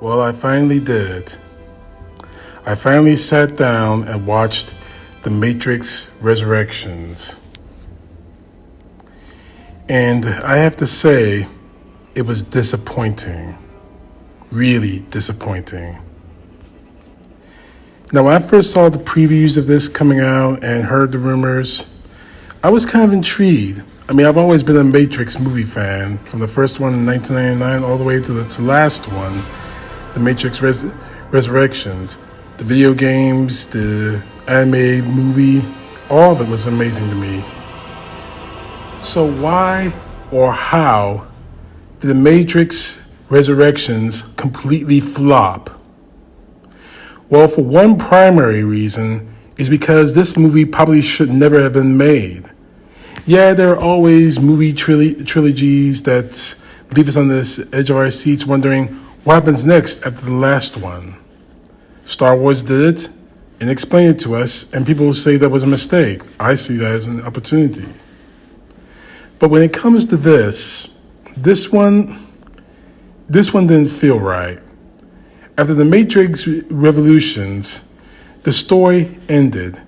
Well, I finally did. I finally sat down and watched The Matrix Resurrections. And I have to say, it was disappointing. Really disappointing. Now, when I first saw the previews of this coming out and heard the rumors, I was kind of intrigued. I mean, I've always been a Matrix movie fan, from the first one in 1999 all the way to the last one, The Matrix Resurrections. The video games, the animated movie, all of it was amazing to me. So why or how did The Matrix Resurrections completely flop? Well, for one primary reason is because this movie probably should never have been made. Yeah, there are always movie trilogies that leave us on this edge of our seats wondering what happens next after the last one. Star Wars did it and explained it to us, and people will say that was a mistake. I see that as an opportunity. But when it comes to this one didn't feel right. After the Matrix Revolutions, the story ended.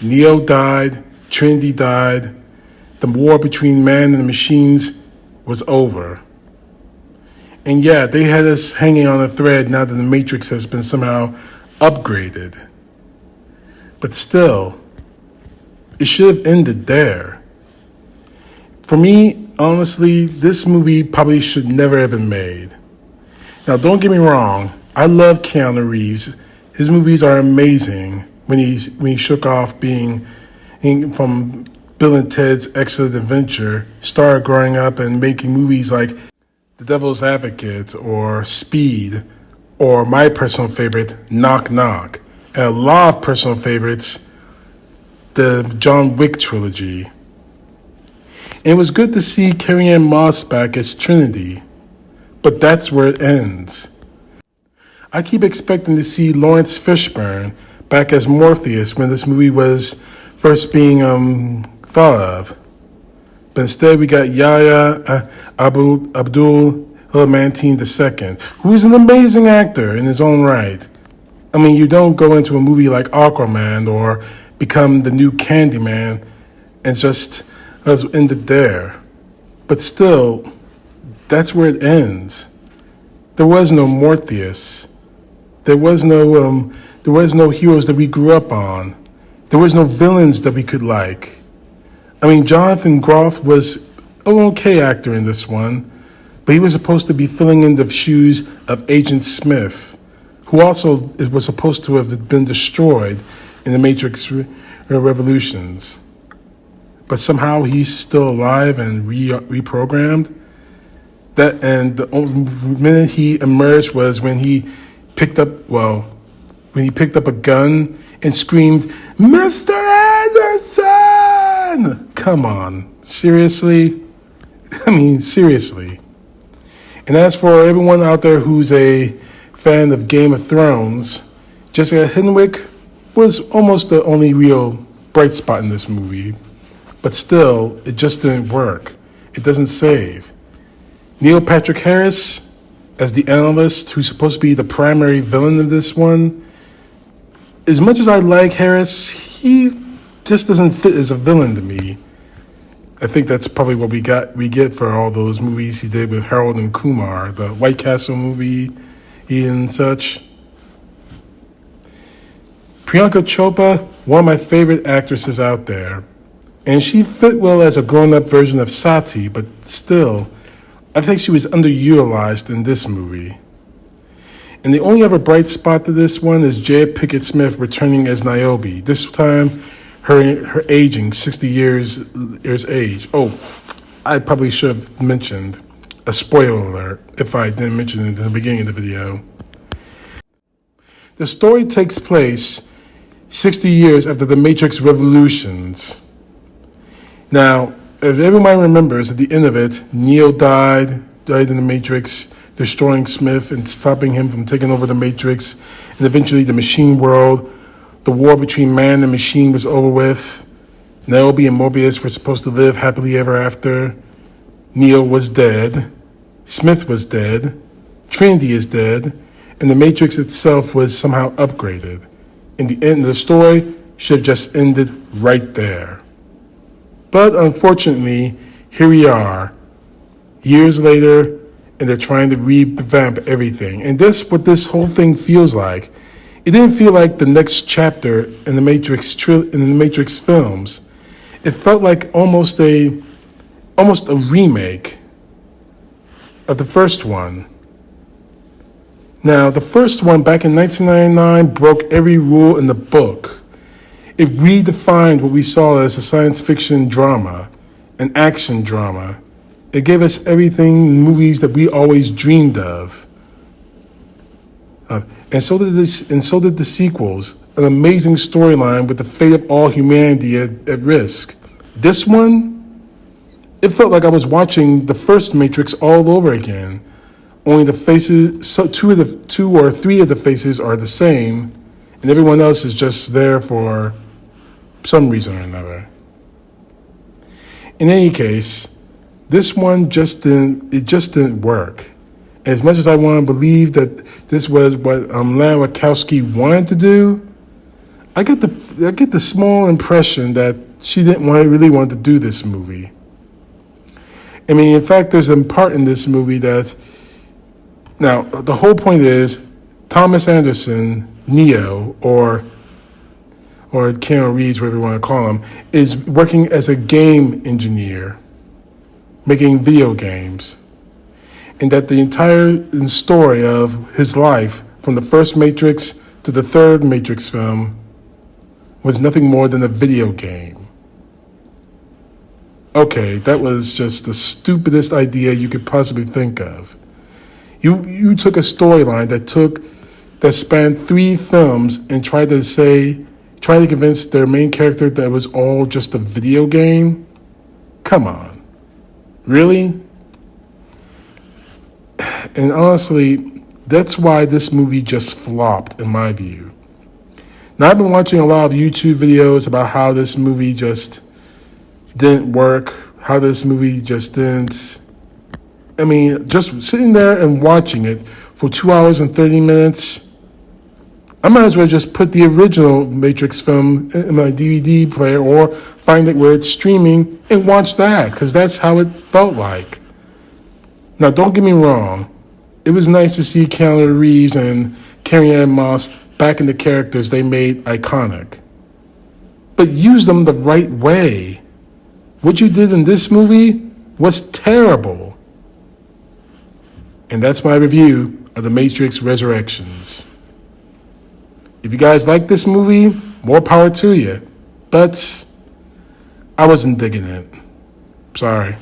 Neo died, Trinity died, the war between man and the machines was over. And yeah, they had us hanging on a thread now that the Matrix has been somehow upgraded. But still, it should have ended there. For me, honestly, this movie probably should never have been made. Now, don't get me wrong, I love Keanu Reeves. His movies are amazing when he shook off being from Bill and Ted's Excellent Adventure, started growing up and making movies like The Devil's Advocate or Speed, or my personal favorite, Knock Knock, and a lot of personal favorites, the John Wick trilogy. And it was good to see Carrie-Anne Moss back as Trinity, but that's where it ends. I keep expecting to see Lawrence Fishburne back as Morpheus when this movie was first being thought of. But instead we got Yahya Abdul-Mateen II, who is an amazing actor in his own right. I mean, you don't go into a movie like Aquaman or become the new Candyman and just end it there. But still, that's where it ends. There was no Morpheus. There was no heroes that we grew up on. There was no villains that we could like. I mean, Jonathan Groff was an okay actor in this one, but he was supposed to be filling in the shoes of Agent Smith, who also was supposed to have been destroyed in the Matrix Revolutions. But somehow he's still alive and reprogrammed. The only minute he emerged was when he picked up a gun and screamed, "Mr. Anderson!" Come on, seriously? I mean, seriously. And as for everyone out there who's a fan of Game of Thrones, Jessica Henwick was almost the only real bright spot in this movie. But still, it just didn't work. It doesn't save. Neil Patrick Harris, as the analyst who's supposed to be the primary villain of this one, as much as I like Harris, he just doesn't fit as a villain to me. I think that's probably what we get for all those movies he did with Harold and Kumar, the White Castle movie and such. Priyanka Chopra, one of my favorite actresses out there, and she fit well as a grown-up version of Sati, but still, I think she was underutilized in this movie. And the only other bright spot to this one is Jada Pinkett Smith returning as Niobe. This time, her aging 60 years age. Oh, I probably should have mentioned a spoiler alert if I didn't mention it in the beginning of the video. The story takes place 60 years after the Matrix Revolutions. Now, if everybody remembers, at the end of it, Neo died in the Matrix, destroying Smith and stopping him from taking over the Matrix, and eventually the machine world. The war between man and machine was over with. Niobe and Morpheus were supposed to live happily ever after. Neo was dead. Smith was dead. Trinity is dead. and the Matrix itself was somehow upgraded. In the end, the story should have just ended right there. But unfortunately, here we are, years later, and they're trying to revamp everything. And this, what this whole thing feels like, it didn't feel like the next chapter in the Matrix films. It felt like almost a remake of the first one. Now, the first one back in 1999 broke every rule in the book. It redefined what we saw as a science fiction drama, an action drama. It gave us everything in movies that we always dreamed of. And so did the sequels, an amazing storyline with the fate of all humanity at risk. This one, it felt like I was watching the first Matrix all over again. Only the faces, two or three of the faces are the same, and everyone else is just there for some reason or another. In any case, this one just didn't work. As much as I want to believe that this was what Lana Wachowski wanted to do, I get the small impression that she didn't really want to do this movie. I mean, in fact, there's a part in this movie that, now the whole point is Thomas Anderson, Neo, or Keanu Reeves, whatever you want to call him, is working as a game engineer, making video games. And that the entire story of his life, from the first Matrix to the third Matrix film, was nothing more than a video game. Okay, that was just the stupidest idea you could possibly think of. You took a storyline that spanned 3 films and tried to convince their main character that it was all just a video game? Come on. Really? And honestly, that's why this movie just flopped, in my view. Now, I've been watching a lot of YouTube videos about how this movie just didn't work, how this movie just didn't... I mean, just sitting there and watching it for 2 hours and 30 minutes, I might as well just put the original Matrix film in my DVD player or find it where it's streaming and watch that, because that's how it felt like. Now, don't get me wrong. It was nice to see Keanu Reeves and Carrie-Anne Moss back in the characters they made iconic. But use them the right way. What you did in this movie was terrible. And that's my review of The Matrix Resurrections. If you guys like this movie, more power to you. But I wasn't digging it. Sorry.